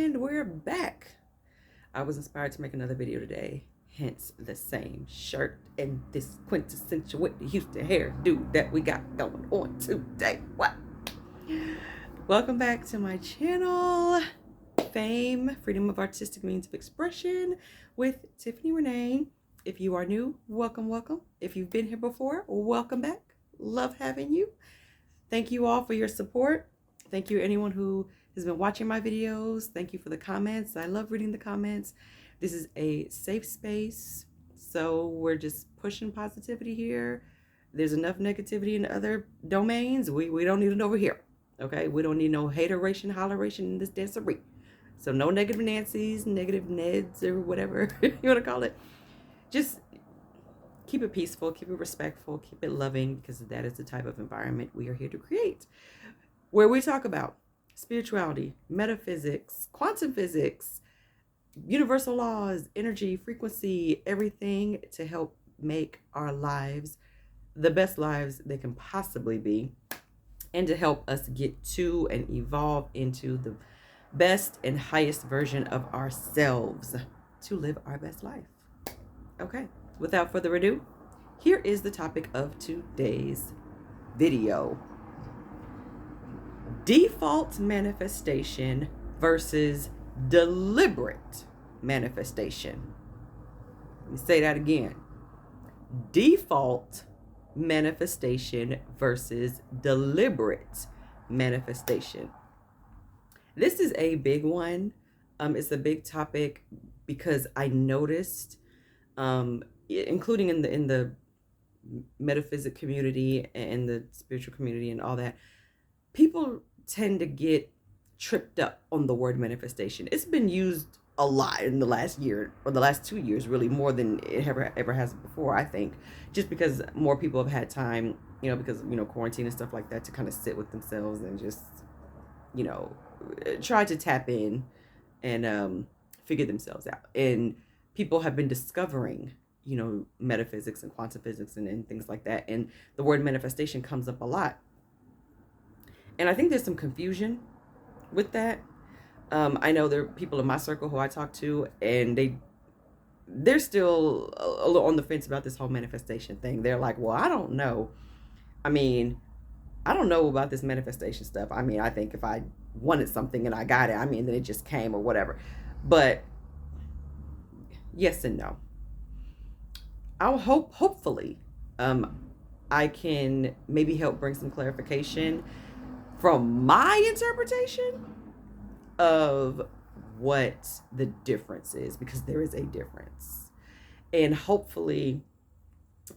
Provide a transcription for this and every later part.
And we're back. I was inspired to make another video today, hence the same shirt and this quintessential Whitney Houston hairdo that we got going on today. What? Welcome back to my channel, Fame, Freedom of Artistic Means of Expression with Tiffany Renee. If you are new, welcome, welcome. If you've been here before, welcome back. Love having you. Thank you all for your support. Thank you anyone who has been watching my videos. Thank you for the comments. I love reading the comments. This is a safe space, so we're just pushing positivity here. There's enough negativity in other domains. We don't need it over here, okay? We don't need no hateration, holleration in this dancery. So no negative Nancy's, negative Neds, or whatever you want to call it. Just keep it peaceful, keep it respectful, keep it loving, because that is the type of environment we are here to create, where we talk about spirituality, metaphysics, quantum physics, universal laws, energy, frequency, everything to help make our lives the best lives they can possibly be, and to help us get to and evolve into the best and highest version of ourselves to live our best life. Okay, without further ado, here is the topic of today's video. Default manifestation versus deliberate manifestation. Let me say that again. Default manifestation versus deliberate manifestation. This is a big one. It's a big topic because I noticed, including in the metaphysic community and the spiritual community and all that, people tend to get tripped up on the word manifestation. It's been used a lot in the last year, or the last 2 years, really, more than it ever has before, I think, just because more people have had time, because, quarantine and stuff like that, to kind of sit with themselves and just, try to tap in and figure themselves out. And people have been discovering, metaphysics and quantum physics and things like that. And the word manifestation comes up a lot. And I think there's some confusion with that. I know there are people in my circle who I talk to, and they're still a little on the fence about this whole manifestation thing. They're like, well, I don't know. I don't know about this manifestation stuff. I think if I wanted something and I got it, then it just came or whatever. But yes and no. I'll hopefully, I can maybe help bring some clarification from my interpretation of what the difference is, because there is a difference. And hopefully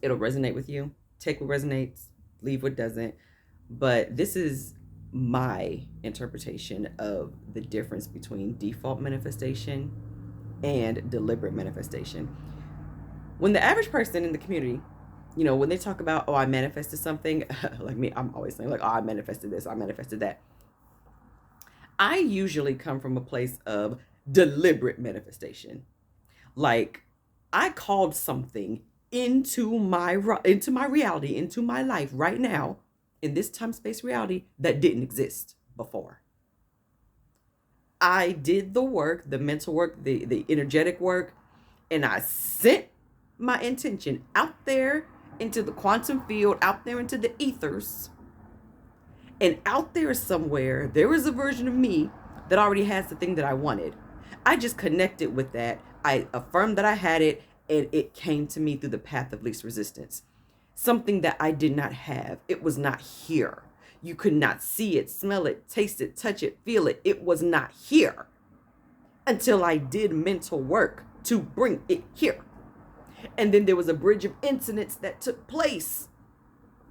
it'll resonate with you. Take what resonates, leave what doesn't. But this is my interpretation of the difference between default manifestation and deliberate manifestation. When the average person in the community, when they talk about, oh, I manifested something, like me, I'm always saying, like, oh, I manifested this, I manifested that. I usually come from a place of deliberate manifestation. Like, I called something into my reality, into my life right now, in this time space reality, that didn't exist before. I did the work, the mental work, the energetic work, and I sent my intention out there into the quantum field, out there into the ethers. And out there somewhere, there is a version of me that already has the thing that I wanted. I just connected with that. I affirmed that I had it, and it came to me through the path of least resistance. Something that I did not have. It was not here. You could not see it, smell it, taste it, touch it, feel it. It was not here until I did mental work to bring it here. And then there was a bridge of incidents that took place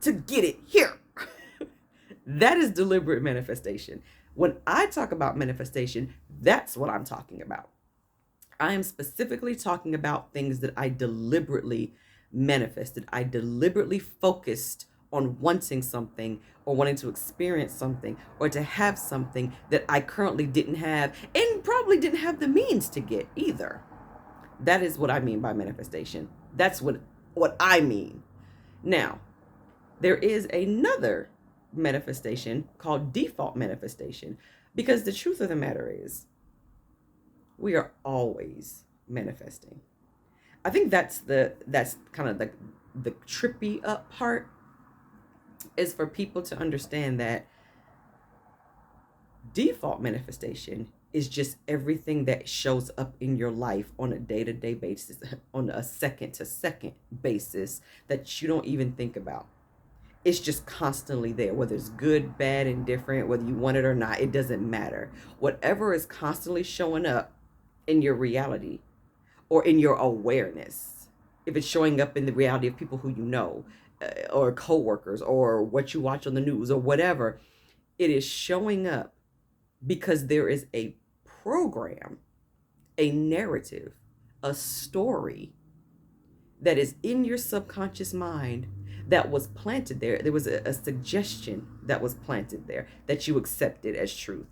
to get it here. That is deliberate manifestation. When I talk about manifestation, that's what I'm talking about. I am specifically talking about things that I deliberately manifested. I deliberately focused on wanting something, or wanting to experience something, or to have something that I currently didn't have, and probably didn't have the means to get either. That is what I mean by manifestation. That's what I mean. Now, there is another manifestation called default manifestation, because the truth of the matter is, We are always manifesting. I think that's kind of the trippy up part, is for people to understand that default manifestation is just everything that shows up in your life on a day-to-day basis, on a second-to-second basis, that you don't even think about. It's just constantly there, whether it's good, bad, indifferent, whether you want it or not, it doesn't matter. Whatever is constantly showing up in your reality or in your awareness, if it's showing up in the reality of people who you know, or coworkers, or what you watch on the news, or whatever, it is showing up because there is a program, a narrative, a story that is in your subconscious mind that was planted there. There was a suggestion that was planted there that you accepted as truth.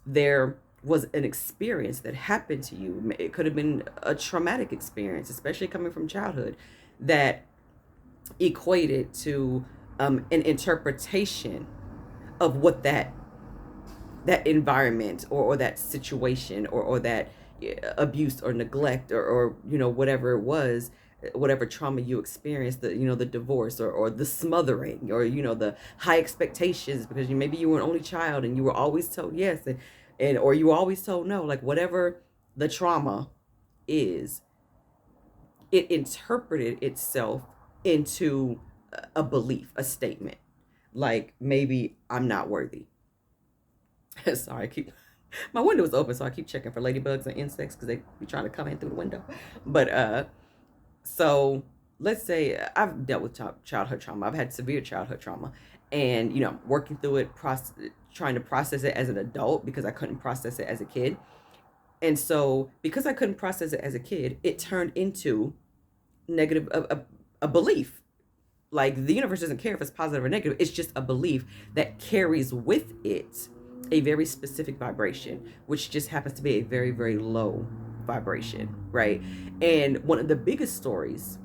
There was an experience that happened to you. It could have been a traumatic experience, especially coming from childhood, that equated to an interpretation of what that environment, or that situation, or that abuse or neglect, or whatever it was, whatever trauma you experienced, the divorce, or the smothering, or the high expectations because maybe you were an only child and you were always told yes, and or you were always told no, like whatever the trauma is, it interpreted itself into a belief, a statement, like maybe I'm not worthy. Sorry, I keep my window is open, so I keep checking for ladybugs and insects because they be trying to come in through the window. But so let's say I've dealt with childhood trauma. I've had severe childhood trauma, and working through it, trying to process it as an adult because I couldn't process it as a kid. And so because I couldn't process it as a kid, it turned into negative a belief. Like the universe doesn't care if it's positive or negative. It's just a belief that carries with it a very specific vibration, which just happens to be a very, very low vibration, right? And one of the biggest stories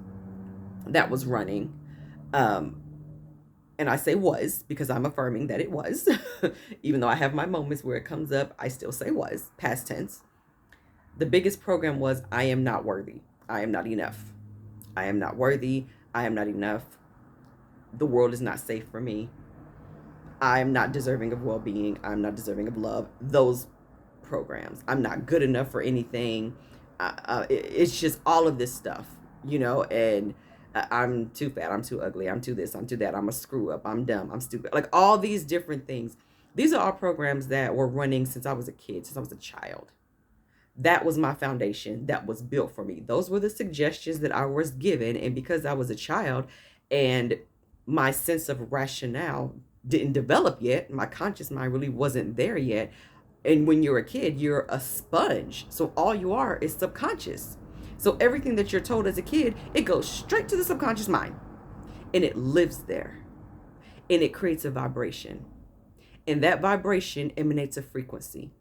that was running, and I say was because I'm affirming that it was, even though I have my moments where it comes up, I still say was, past tense. The biggest program was, I am not worthy. I am not enough. I am not worthy. I am not enough. The world is not safe for me. I'm not deserving of well-being. I'm not deserving of love. Those programs. I'm not good enough for anything. It's just all of this stuff, and I'm too fat. I'm too ugly. I'm too this. I'm too that. I'm a screw up. I'm dumb. I'm stupid. Like all these different things. These are all programs that were running since I was a kid, since I was a child. That was my foundation that was built for me. Those were the suggestions that I was given. And because I was a child and my sense of rationale didn't develop yet, my conscious mind really wasn't there yet. And when you're a kid, you're a sponge. So all you are is subconscious. So everything that you're told as a kid, it goes straight to the subconscious mind. And it lives there. And it creates a vibration. And that vibration emanates a frequency.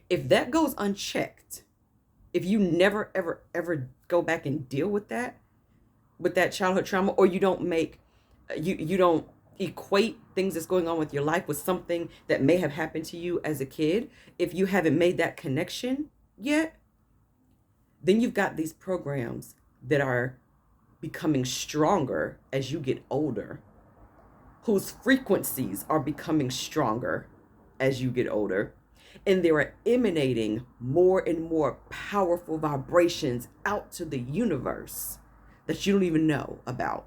If that goes unchecked, if you never, ever, ever go back and deal with that childhood trauma, or you don't you don't equate things that's going on with your life with something that may have happened to you as a kid, if you haven't made that connection yet, then you've got these programs that are becoming stronger as you get older, whose frequencies are becoming stronger as you get older. And they are emanating more and more powerful vibrations out to the universe that you don't even know about.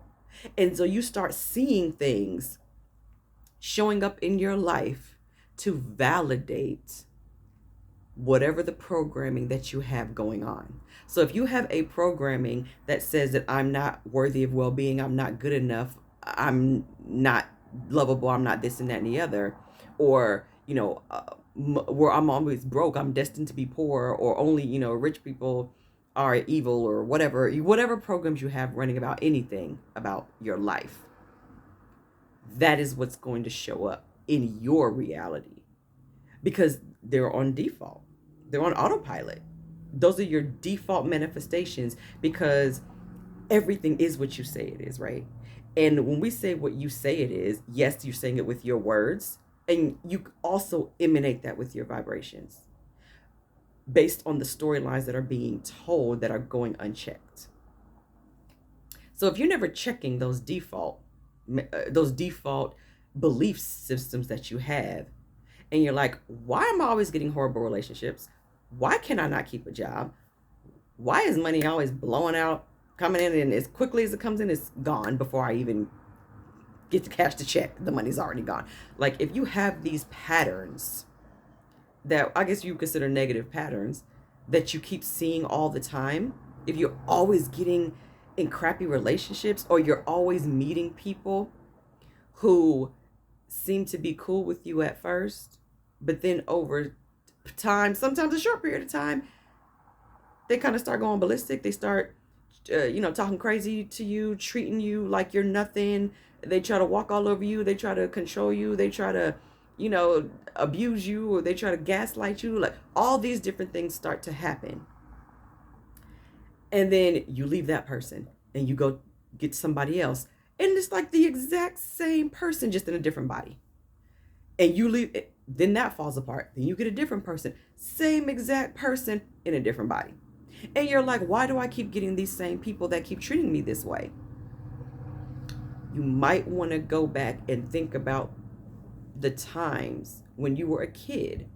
And so you start seeing things showing up in your life to validate whatever the programming that you have going on. So if you have a programming that says that I'm not worthy of well-being, I'm not good enough, I'm not lovable, I'm not this and that and the other, or where I'm always broke, I'm destined to be poor, or only rich people are evil, or whatever programs you have running about anything about your life, that is what's going to show up in your reality, because they're on default, they're on autopilot. Those are your default manifestations, because everything is what you say it is, right? And when we say what you say it is, yes, you're saying it with your words, and you also emanate that with your vibrations. based on the storylines that are being told that are going unchecked. So if you're never checking those default belief systems that you have, and you're like, why am I always getting horrible relationships? Why can I not keep a job? Why is money always blowing out, coming in, and as quickly as it comes in, it's gone before I even get to cash the check? The money's already gone. Like, if you have these patterns that I guess you consider negative patterns that you keep seeing all the time, if you're always getting in crappy relationships, or you're always meeting people who seem to be cool with you at first, but then over time, sometimes a short period of time, they kind of start going ballistic. They start, talking crazy to you, treating you like you're nothing. They try to walk all over you. They try to control you. They try to, abuse you, or they try to gaslight you. Like, all these different things start to happen. And then you leave that person and you go get somebody else. And it's like the exact same person, just in a different body. And you leave it, then that falls apart. Then you get a different person, same exact person in a different body. And you're like, why do I keep getting these same people that keep treating me this way? You might want to go back and think about the times when you were a kid,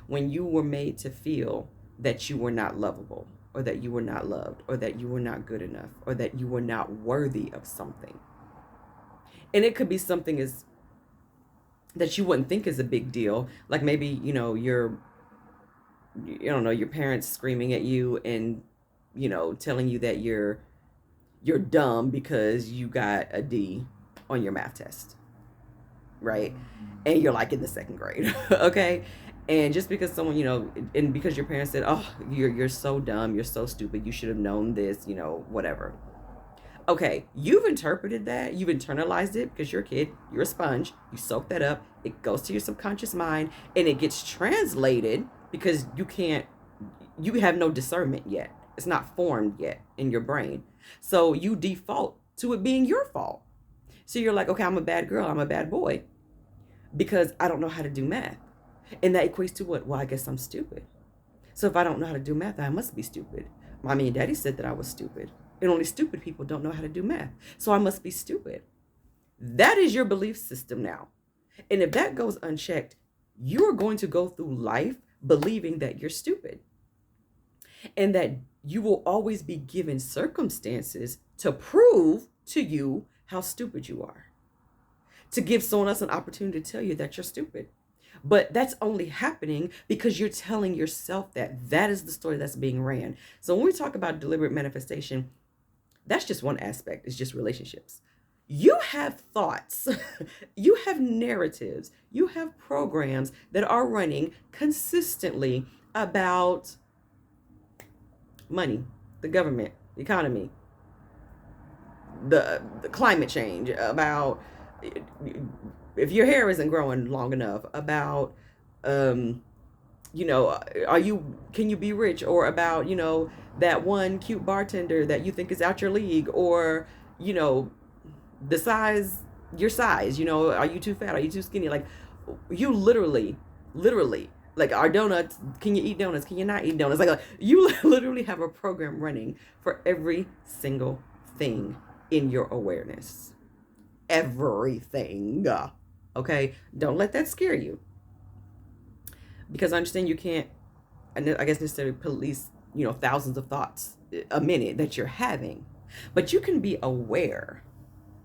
when you were made to feel that you were not lovable, or that you were not loved, or that you were not good enough, or that you were not worthy of something. And it could be something as that you wouldn't think is a big deal, like maybe your parents screaming at you and telling you that you're dumb because you got a D on your math test, right? And you're like in the second grade. Okay. And just because someone, and because your parents said, oh, you're so dumb, you're so stupid, you should have known this, whatever. Okay, you've interpreted that, you've internalized it because you're a kid, you're a sponge, you soak that up, it goes to your subconscious mind, and it gets translated because you have no discernment yet. It's not formed yet in your brain. So you default to it being your fault. So you're like, okay, I'm a bad girl, I'm a bad boy because I don't know how to do math. And that equates to what? Well, I guess I'm stupid. So if I don't know how to do math, I must be stupid. Mommy and daddy said that I was stupid. And only stupid people don't know how to do math. So I must be stupid. That is your belief system now. And if that goes unchecked, you're going to go through life believing that you're stupid. And that you will always be given circumstances to prove to you how stupid you are. To give someone else an opportunity to tell you that you're stupid. But that's only happening because you're telling yourself that is the story that's being ran. So when we talk about deliberate manifestation, that's just one aspect. It's just relationships. You have thoughts, you have narratives, you have programs that are running consistently about money, the government, the economy, the climate change, about if your hair isn't growing long enough, about can you be rich, or about that one cute bartender that you think is out your league, or your size, are you too fat, are you too skinny? Like, you literally like, are donuts, can you eat donuts, can you not eat donuts? Like you literally have a program running for every single thing in your awareness. Everything. Okay, don't let that scare you, because I understand you can't, I guess, necessarily police thousands of thoughts a minute that you're having, but you can be aware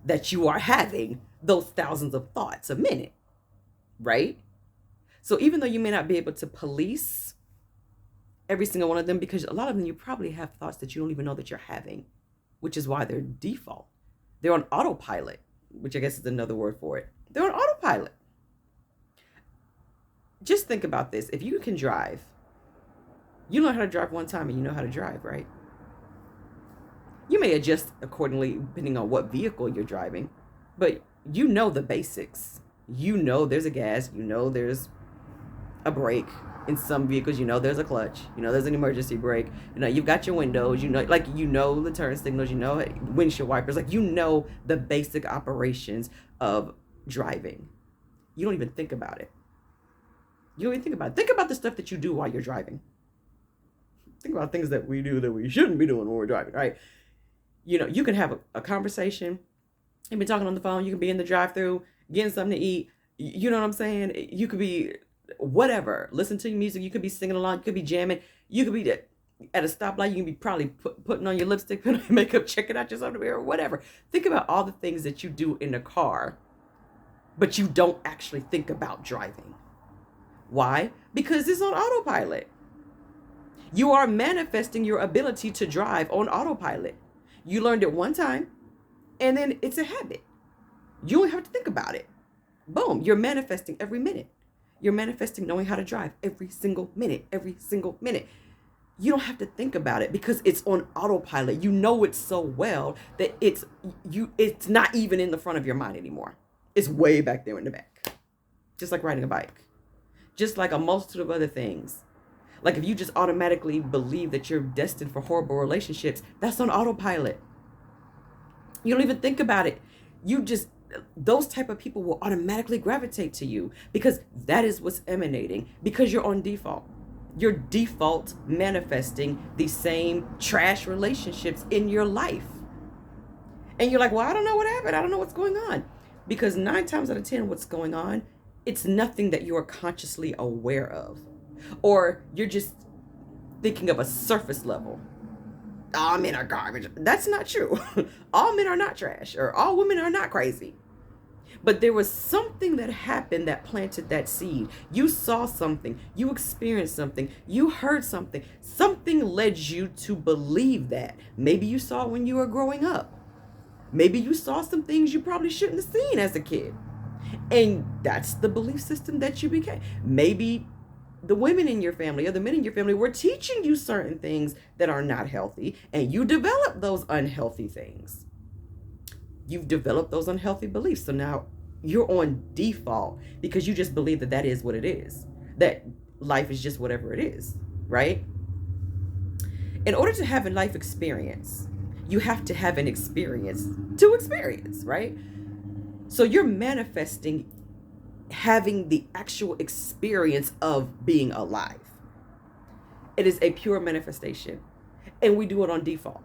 that you are having those thousands of thoughts a minute, right? So even though you may not be able to police every single one of them, because a lot of them you probably have thoughts that you don't even know that you're having, which is why they're default. They're on autopilot, which I guess is another word for it. They're on autopilot. Just think about this. If you can drive, you learn how to drive one time and you know how to drive, right? You may adjust accordingly depending on what vehicle you're driving, but you know the basics. You know there's a gas, there's a brake. In some vehicles, there's a clutch, there's an emergency brake, you've got your windows, the turn signals, windshield wipers, the basic operations of driving. You don't even think about it. Think about the stuff that you do while you're driving. Think about things that we do that we shouldn't be doing when we're driving, right? You can have a conversation. You've been talking on the phone. You can be in the drive-through, getting something to eat. You know what I'm saying? You could be whatever. Listen to your music. You could be singing along. You could be jamming. You could be at a stoplight. You can be probably putting on your lipstick, putting on your makeup, checking out your underwear, or whatever. Think about all the things that you do in the car, but you don't actually think about driving. Why? Because it's on autopilot. You are manifesting your ability to drive on autopilot. You learned it one time, and then it's a habit. You don't have to think about it. Boom, you're manifesting every minute. You're manifesting knowing how to drive every single minute, every single minute. You don't have to think about it because it's on autopilot. You know it so well that it's not even in the front of your mind anymore. It's way back there in the back. Just like riding a bike. Just like a multitude of other things. Like if you just automatically believe that you're destined for horrible relationships, that's on autopilot. You don't even think about it. Those type of people will automatically gravitate to you because that is what's emanating, because you're on default. You're default manifesting the same trash relationships in your life. And you're like, well, I don't know what happened. I don't know what's going on. Because 9 times out of 10, what's going on, it's nothing that you are consciously aware of. Or you're just thinking of a surface level. All men are garbage. That's not true. All men are not trash, or all women are not crazy. But there was something that happened that planted that seed. You saw something. You experienced something. You heard something. Something led you to believe that. Maybe you saw it when you were growing up. Maybe you saw some things you probably shouldn't have seen as a kid. And that's the belief system that you became. Maybe the women in your family or the men in your family were teaching you certain things that are not healthy, and you developed those unhealthy things. You've developed those unhealthy beliefs. So now you're on default because you just believe that that is what it is, that life is just whatever it is, right? In order to have a life experience, you have to have an experience to experience, right? So you're manifesting having the actual experience of being alive. It is a pure manifestation, and we do it on default.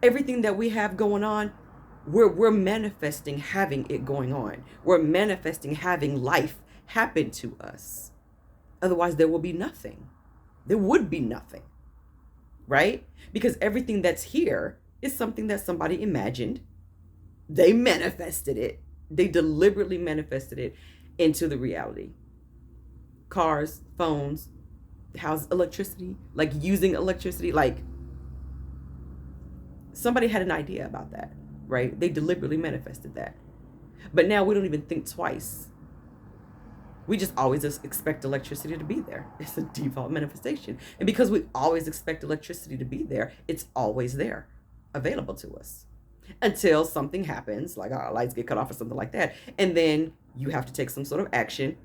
Everything that we have going on, we're manifesting having it going on. We're manifesting having life happen to us. Otherwise, there will be nothing. There would be nothing, right? Because everything that's here is something that somebody imagined. They manifested it. They deliberately manifested it into the reality. Cars, phones, house, electricity, like using electricity, like somebody had an idea about that, right? They deliberately manifested that. But now we don't even think twice. We just always expect electricity to be there. It's a default manifestation. And because we always expect electricity to be there, it's always there, available to us. Until something happens, like our lights get cut off or something like that. And then you have to take some sort of action.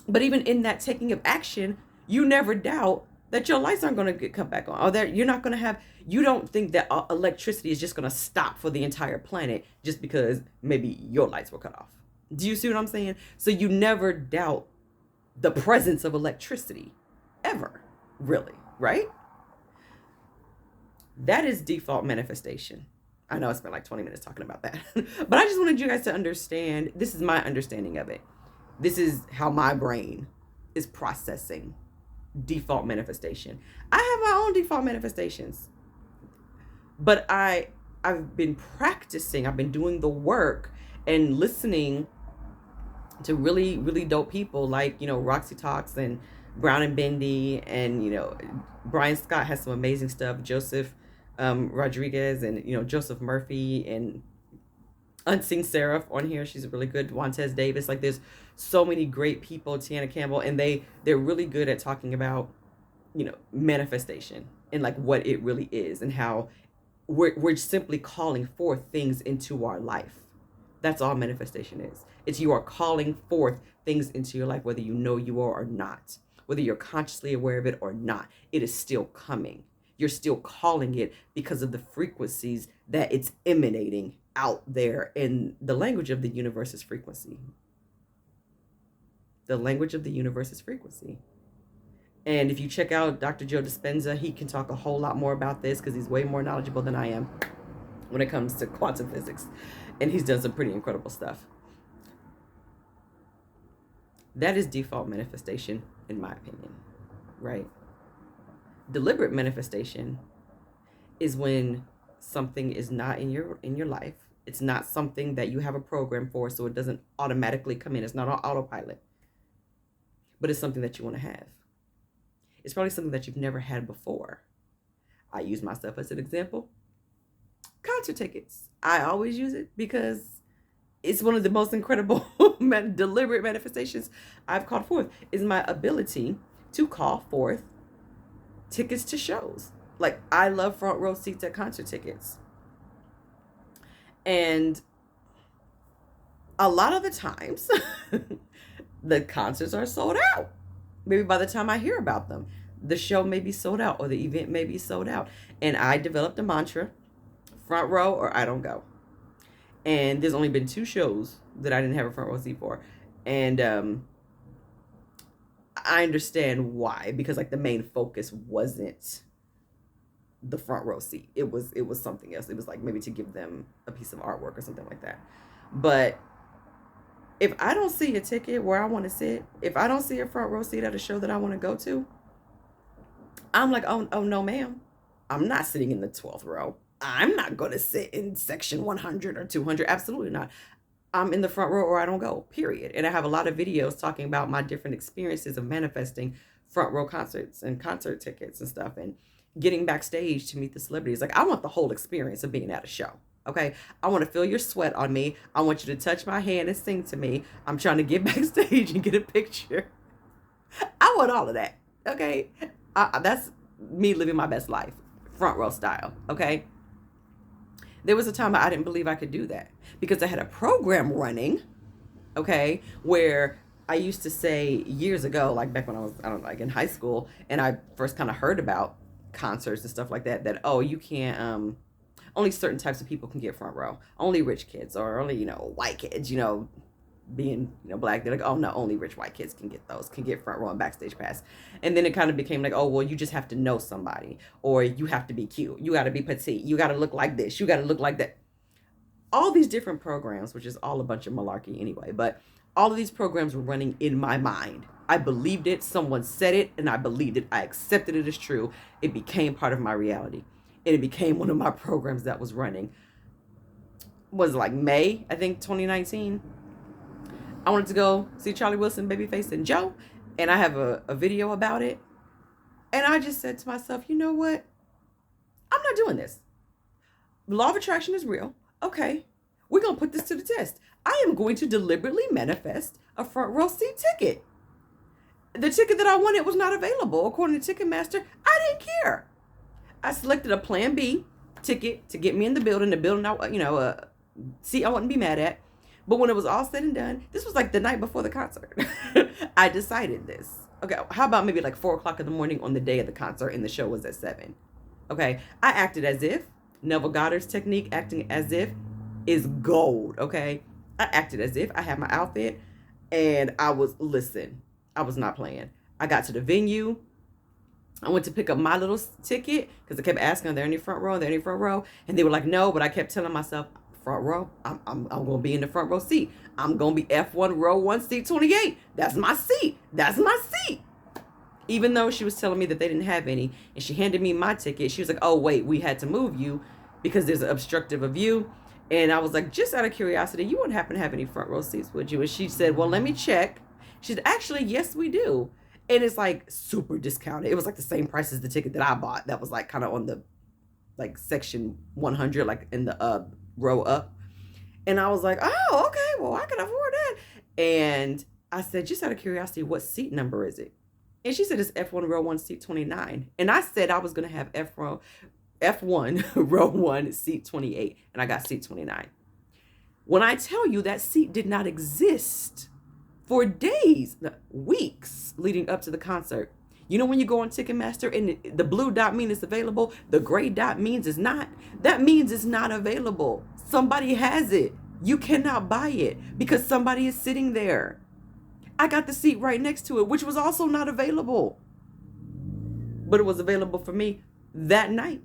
But even in that taking of action, you never doubt that your lights aren't going to get cut back on. Or that you're not going to have, you don't think that electricity is just going to stop for the entire planet just because maybe your lights were cut off. Do you see what I'm saying? So you never doubt the presence of electricity, ever, really, right? That is default manifestation. I know I spent like 20 minutes talking about that, but I just wanted you guys to understand, this is my understanding of it. This is how my brain is processing default manifestation. I have my own default manifestations, but I've been practicing, I've been doing the work and listening to really, really dope people like, Roxytalks and Brown and Bendy, and, Brian Scott has some amazing stuff. Joseph Rodriguez and Joseph Murphy and Unseen Seraph on here. She's really good. Wantaise Davis. Like there's so many great people. Tiana Campbell, and they're really good at talking about manifestation and like what it really is and how we're simply calling forth things into our life. That's all manifestation is. It's you are calling forth things into your life, whether you know you are or not, whether you're consciously aware of it or not. It is still coming. You're still calling it because of the frequencies that it's emanating out there. And the language of the universe is frequency. The language of the universe is frequency. And if you check out Dr. Joe Dispenza, he can talk a whole lot more about this because he's way more knowledgeable than I am when it comes to quantum physics. And he's done some pretty incredible stuff. That is default manifestation, in my opinion, right? Deliberate manifestation is when something is not in your life. It's not something that you have a program for, so it doesn't automatically come in. It's not on autopilot. But it's something that you want to have. It's probably something that you've never had before. I use myself as an example. Concert tickets. I always use it because it's one of the most incredible deliberate manifestations I've called forth, is my ability to call forth tickets to shows. Like, I love front row seats at concert tickets. And a lot of the times, the concerts are sold out. Maybe by the time I hear about them, the show may be sold out or the event may be sold out. And I developed a mantra, front row or I don't go. And there's only been 2 shows that I didn't have a front row seat for. And I understand why, because like the main focus wasn't the front row seat. It was something else. It was like maybe to give them a piece of artwork or something like that. But if I don't see a ticket where I want to sit, if I don't see a front row seat at a show that I want to go to, I'm like, oh no, ma'am. I'm not sitting in the 12th row. I'm not going to sit in section 100 or 200. Absolutely not. I'm in the front row or I don't go, period. And I have a lot of videos talking about my different experiences of manifesting front row concerts and concert tickets and stuff, and getting backstage to meet the celebrities. Like, I want the whole experience of being at a show. Okay, I want to feel your sweat on me. I want you to touch my hand and sing to me. I'm trying to get backstage and get a picture. I want all of that. Okay, that's me living my best life, front row style. Okay, there was a time I didn't believe I could do that because I had a program running. Okay, where I used to say years ago, like back when I was, I don't know, like in high school, and I first kind of heard about concerts and stuff like that, that, oh, you can't, only certain types of people can get front row. Only rich kids, or only, white kids, being, black. They're like, oh no, only rich white kids can get front row and backstage pass. And then it kind of became like, oh, well, you just have to know somebody, or you have to be cute. You got to be petite. You got to look like this. You got to look like that. All these different programs, which is all a bunch of malarkey anyway, but all of these programs were running in my mind. I believed it. Someone said it, and I believed it. I accepted it as true. It became part of my reality. And it became one of my programs that was running. Was like May, I think, 2019. I wanted to go see Charlie Wilson, Babyface, and Joe. And I have a video about it. And I just said to myself, you know what? I'm not doing this. The law of attraction is real. Okay, we're going to put this to the test. I am going to deliberately manifest a front row seat ticket. The ticket that I wanted was not available. According to Ticketmaster, I didn't care. I selected a Plan B ticket to get me in the building. Seat I wouldn't be mad at. But when it was all said and done, this was like the night before the concert. I decided this. Okay, how about maybe like 4 o'clock in the morning on the day of the concert, and the show was at 7. Okay, I acted as if. Neville Goddard's technique, acting as if, is gold. Okay, I acted as if I had my outfit, and I was not playing. I got to the venue. I went to pick up my little ticket because I kept asking, are there any front row? Are there any front row? And they were like, no, but I kept telling myself, front row, I'm going to be in the front row seat. I'm going to be F1 row 1 seat 28. That's my seat. That's my seat. Even though she was telling me that they didn't have any, and she handed me my ticket, she was like, oh, wait, we had to move you because there's an obstructive of view. And I was like, just out of curiosity, you wouldn't happen to have any front row seats, would you? And she said, well, let me check. She said, actually, yes, we do. And it's like super discounted. It was like the same price as the ticket that I bought. That was like kind of on the like section 100, like in the row up. And I was like, oh, okay, well, I can afford that. And I said, just out of curiosity, what seat number is it? And she said, it's F1 row 1 seat 29. And I said I was going to have F1 row 1 seat 28. And I got seat 29. When I tell you that seat did not exist for days, weeks leading up to the concert. You know when you go on Ticketmaster and the blue dot means it's available, the gray dot means it's not. That means it's not available. Somebody has it. You cannot buy it because somebody is sitting there. I got the seat right next to it, which was also not available. but it was available for me that night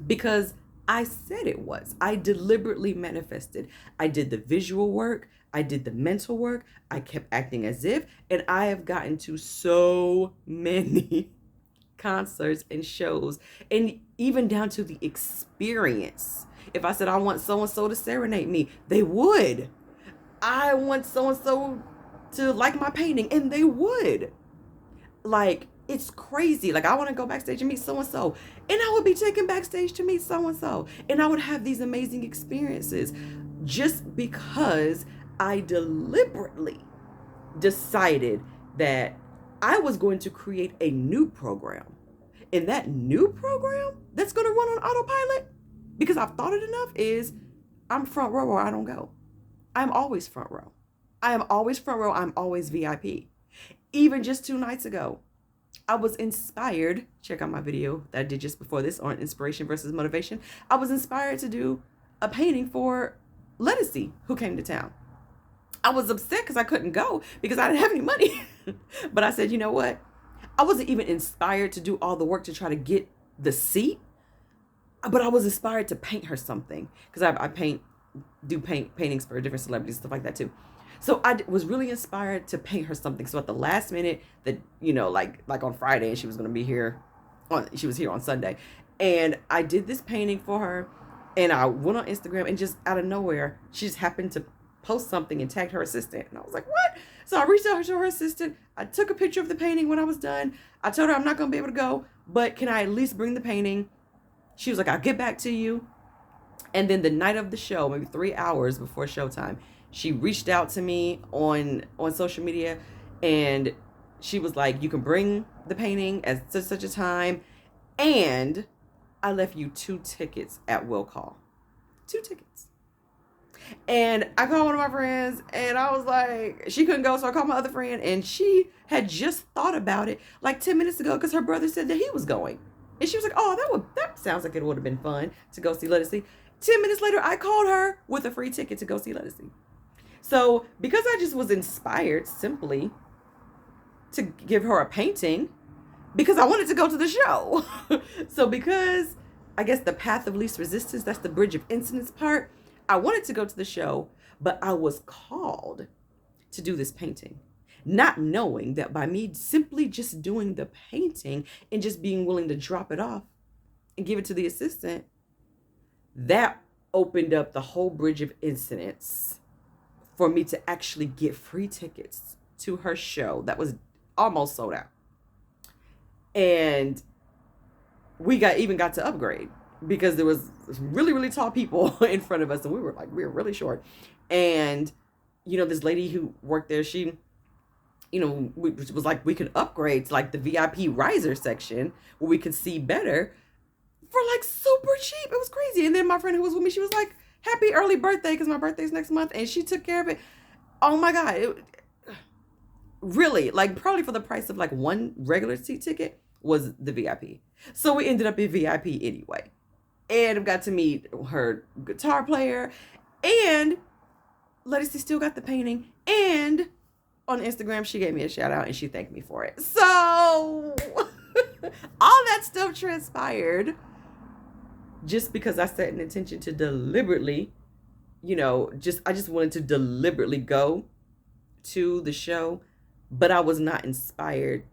because I said it was. I deliberately manifested. I did the visual work. I did the mental work. I kept acting as if, and I have gotten to so many concerts and shows, and even down to the experience. If I said I want so and so to serenade me, they would. I want so and so to like my painting, and they would. Like, it's crazy. Like, I want to go backstage and meet so and so, and I would be taken backstage to meet so and so, and I would have these amazing experiences just because I deliberately decided that I was going to create a new program. And that new program that's going to run on autopilot, because I've thought it enough, is I'm front row or I don't go. I'm always front row. I am always front row. I'm always VIP. Even just 2 nights ago, I was inspired. Check out my video that I did just before this on inspiration versus motivation. I was inspired to do a painting for Lettucey, who came to town. I was upset because I couldn't go because I didn't have any money. But I said, you know what? I wasn't even inspired to do all the work to try to get the seat, but I was inspired to paint her something because I do paintings for different celebrities, stuff like that too. So I was really inspired to paint her something. So at the last minute, that like on Friday, and she was going to be here, she was here on Sunday, and I did this painting for her, and I went on Instagram, and just out of nowhere, she just happened to post something and tagged her assistant, and I was like, what? So I reached out to her assistant. I took a picture of the painting when I was done. I told her I'm not going to be able to go, but can I at least bring the painting? She was like, I'll get back to you. And then the night of the show, maybe 3 hours before showtime, she reached out to me on social media, and she was like, you can bring the painting at such a time, and I left you 2 tickets at will call. 2 tickets. And I called one of my friends, and I was like, she couldn't go, so I called my other friend, and she had just thought about it like 10 minutes ago because her brother said that he was going. And she was like, oh, that sounds like it would have been fun to go see Lettucey. 10 minutes later, I called her with a free ticket to go see Lettucey. So because I just was inspired simply to give her a painting because I wanted to go to the show. So because I guess the path of least resistance, that's the bridge of incidents part, I wanted to go to the show, but I was called to do this painting, not knowing that by me simply just doing the painting and just being willing to drop it off and give it to the assistant, that opened up the whole bridge of incidents for me to actually get free tickets to her show that was almost sold out. And we got to upgrade because there was really, really tall people in front of us, and we were really short. And, this lady who worked there, she, was like, we could upgrade to like the VIP riser section where we could see better for like super cheap. It was crazy. And then my friend who was with me, she was like, happy early birthday, because my birthday's next month, and she took care of it. Oh my God. Really, like probably for the price of like one regular seat ticket was the VIP. So we ended up in VIP anyway. And I got to meet her guitar player, and Lettucey still got the painting. And on Instagram, she gave me a shout out and she thanked me for it. So all that stuff transpired just because I set an intention to deliberately, I just wanted to deliberately go to the show, but I was not inspired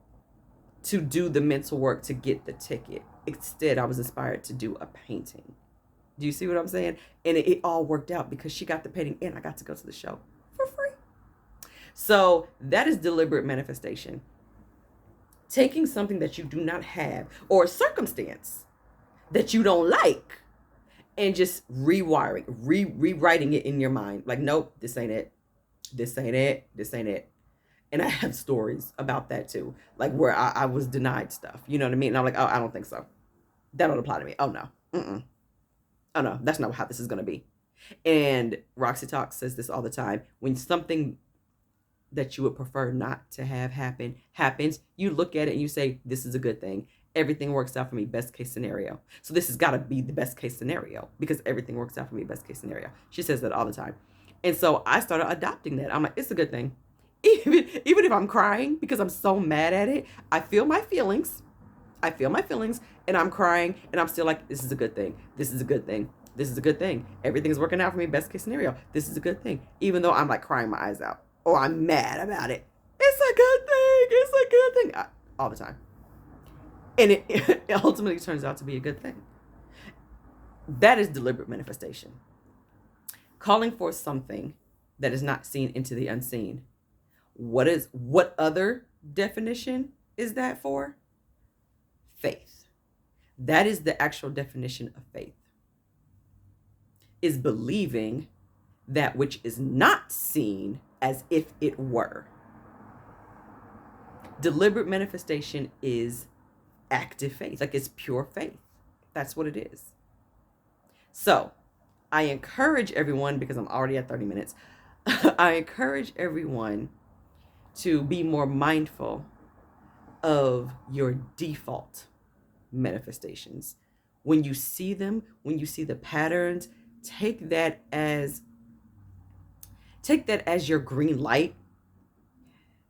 to do the mental work to get the ticket. Instead, I was inspired to do a painting. Do you see what I'm saying? And it all worked out because she got the painting and I got to go to the show for free. So that is deliberate manifestation. Taking something that you do not have or a circumstance that you don't like and just rewriting it in your mind. Like, nope, this ain't it. This ain't it. This ain't it. And I have stories about that too. Like where I was denied stuff. You know what I mean? And I'm like, oh, I don't think so. That don't apply to me. Oh, no. Oh, no. That's not how this is going to be. And Roxytalks says this all the time. When something that you would prefer not to have happen happens, you look at it and you say, this is a good thing. Everything works out for me, best case scenario. So this has got to be the best case scenario because everything works out for me, best case scenario. She says that all the time. And so I started adopting that. I'm like, it's a good thing. Even if I'm crying because I'm so mad at it, I feel my feelings. I feel my feelings and I'm crying and I'm still like, this is a good thing. This is a good thing. This is a good thing. Everything's working out for me. Best case scenario. This is a good thing. Even though I'm like crying my eyes out or I'm mad about it. It's a good thing. It's a good thing. All the time. And it ultimately turns out to be a good thing. That is deliberate manifestation. Calling for something that is not seen into the unseen. What other definition is that for? Faith. That is the actual definition of faith. Is believing that which is not seen as if it were. Deliberate manifestation is active faith. Like, it's pure faith. That's what it is. So I encourage everyone, because I'm already at 30 minutes, I encourage everyone to be more mindful of your default manifestations. When you see them, when you see the patterns, take that as your green light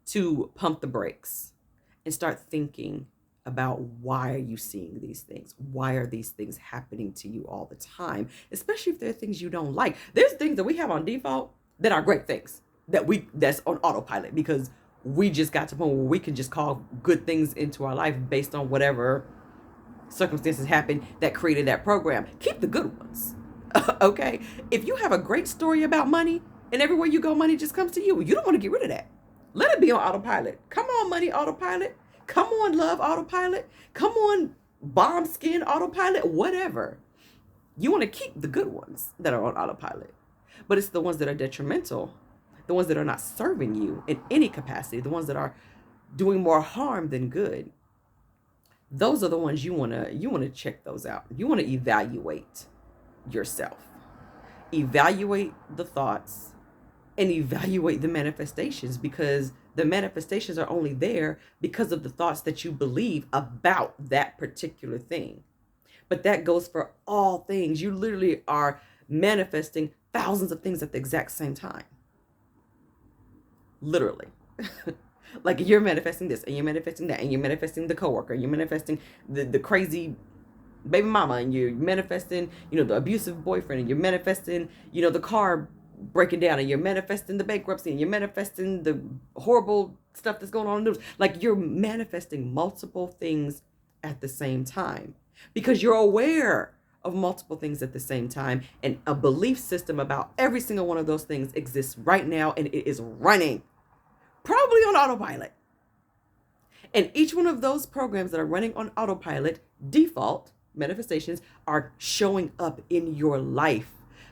to pump the brakes and start thinking about, why are you seeing these things? Why are these things happening to you all the time? Especially if they're things you don't like. There's things that we have on default that are great things that's on autopilot, because we just got to the point where we can just call good things into our life based on whatever circumstances happened that created that program. Keep the good ones. Okay? If you have a great story about money and everywhere you go, money just comes to you, you don't want to get rid of that. Let it be on autopilot. Come on, money autopilot. Come on, love autopilot. Come on, bomb skin autopilot, whatever. You want to keep the good ones that are on autopilot. But it's the ones that are detrimental, the ones that are not serving you in any capacity, the ones that are doing more harm than good. Those are the ones you want to check those out. You want to evaluate yourself. Evaluate the thoughts and evaluate the manifestations, because the manifestations are only there because of the thoughts that you believe about that particular thing. But that goes for all things. You literally are manifesting thousands of things at the exact same time. Literally. Like, you're manifesting this and you're manifesting that and you're manifesting the coworker, you're manifesting the crazy baby mama, and you're manifesting, the abusive boyfriend, and you're manifesting, the car breaking down, and you're manifesting the bankruptcy, and you're manifesting the horrible stuff that's going on in the news. Like, you're manifesting multiple things at the same time because you're aware of multiple things at the same time, and a belief system about every single one of those things exists right now, and it is running probably on autopilot. And each one of those programs that are running on autopilot, default manifestations, are showing up in your life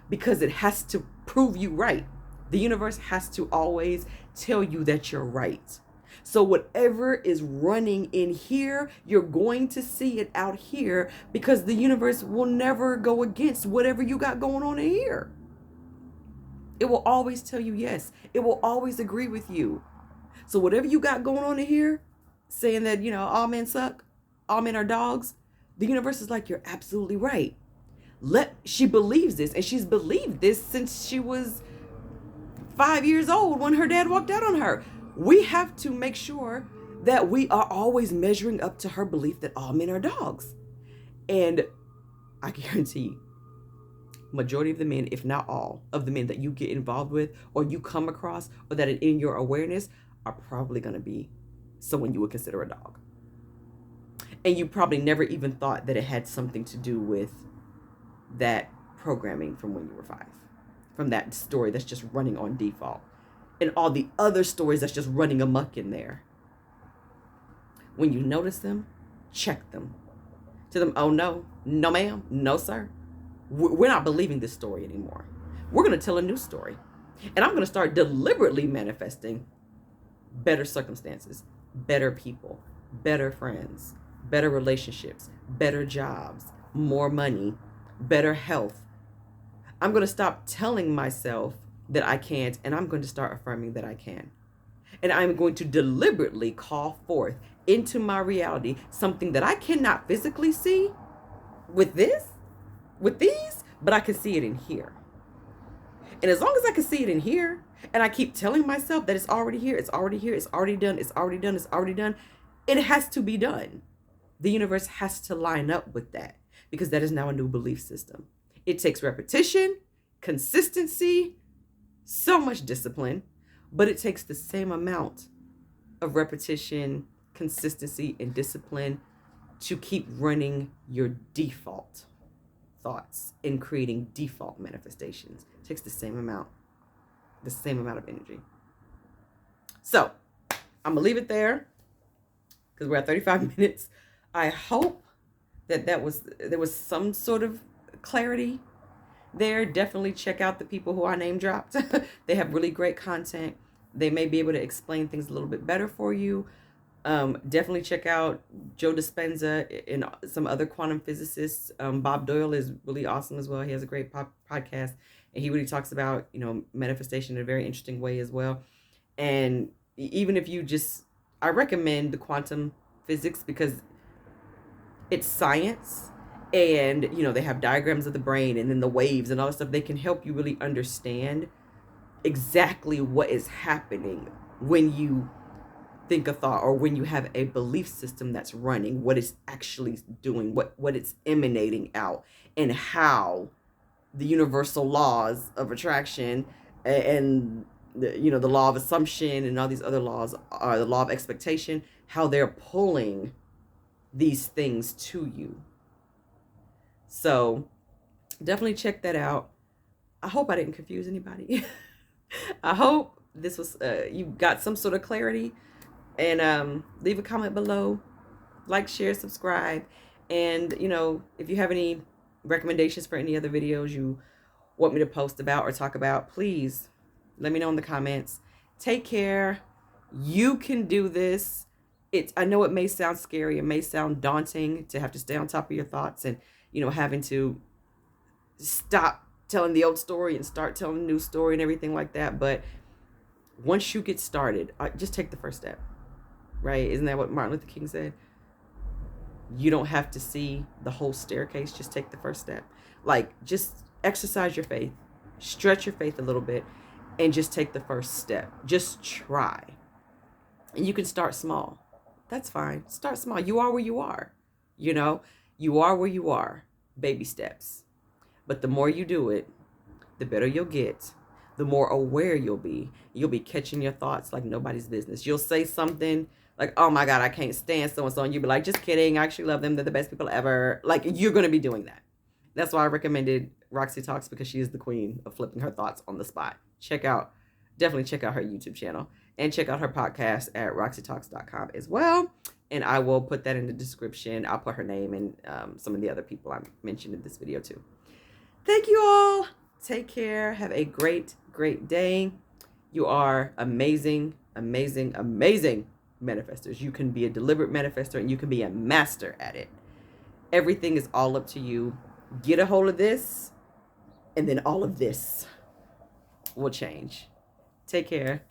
because it has to prove you right. The universe has to always tell you that you're right. So whatever is running in here, you're going to see it out here, because the universe will never go against whatever you got going on in here. It will always tell you yes. It will always agree with you. So whatever you got going on in here, saying that, all men suck, all men are dogs, the universe is like, you're absolutely right. She believes this, and she's believed this since she was 5 years old when her dad walked out on her. We have to make sure that we are always measuring up to her belief that all men are dogs. And I guarantee majority of the men, if not all of the men that you get involved with or you come across or that are in your awareness, are probably going to be someone you would consider a dog. And you probably never even thought that it had something to do with that programming from when you were 5, from that story that's just running on default, and all the other stories that's just running amok in there. When you notice them, check them. To them, oh no ma'am, no sir, we're not believing this story anymore. We're going to tell a new story, and I'm going to start deliberately manifesting better circumstances, better people, better friends, better relationships, better jobs, more money, better health. I'm going to stop telling myself that I can't, and I'm going to start affirming that I can. And I'm going to deliberately call forth into my reality something that I cannot physically see with these, but I can see it in here. And as long as I can see it in here, and I keep telling myself that it's already here, it's already here, it's already done, it's already done, it's already done, it has to be done. The universe has to line up with that because that is now a new belief system. It takes repetition, consistency, so much discipline, but it takes the same amount of repetition, consistency, and discipline to keep running your default thoughts and creating default manifestations. It takes the same amount of energy. So I'm gonna leave it there because we're at 35 minutes. I hope that there was some sort of clarity there. Definitely check out the people who I name dropped. They have really great content. They may be able to explain things a little bit better for you. Definitely check out Joe Dispenza and some other quantum physicists. Bob Doyle is really awesome as well. He has a great podcast, and he really talks about, manifestation in a very interesting way as well. And even if you I recommend the quantum physics because it's science, and they have diagrams of the brain and then the waves and all that stuff. They can help you really understand exactly what is happening when you think a thought or when you have a belief system that's running, what it's actually doing, what it's emanating out, and how the universal laws of attraction and the law of assumption and all these other laws are the law of expectation, how they're pulling these things to you. So definitely check that out. I hope I didn't confuse anybody. I hope this was you got some sort of clarity. And leave a comment below, like, share, subscribe, and if you have any recommendations for any other videos you want me to post about or talk about, please let me know in the comments. Take care. You can do this. I know it may sound scary, it may sound daunting to have to stay on top of your thoughts and having to stop telling the old story and start telling a new story and everything like that, but once you get started, just take the first step. Right? Isn't that what Martin Luther King said? You don't have to see the whole staircase. Just take the first step. Like, just exercise your faith, stretch your faith a little bit, and just take the first step. Just try. And you can start small. That's fine. Start small. You are where you are. You are where you are. Baby steps. But the more you do it, the better you'll get. The more aware you'll be. You'll be catching your thoughts like nobody's business. You'll say something like, oh my God, I can't stand so-and-so. And you'll be like, just kidding. I actually love them. They're the best people ever. Like, you're going to be doing that. That's why I recommended Roxytalks, because she is the queen of flipping her thoughts on the spot. Definitely check out her YouTube channel and check out her podcast at roxytalks.com as well. And I will put that in the description. I'll put her name and some of the other people I mentioned in this video too. Thank you all. Take care. Have a great, great day. You are amazing, amazing, amazing manifestors. You can be a deliberate manifestor and you can be a master at it. Everything is all up to you. Get a hold of this, and then all of this will change. Take care.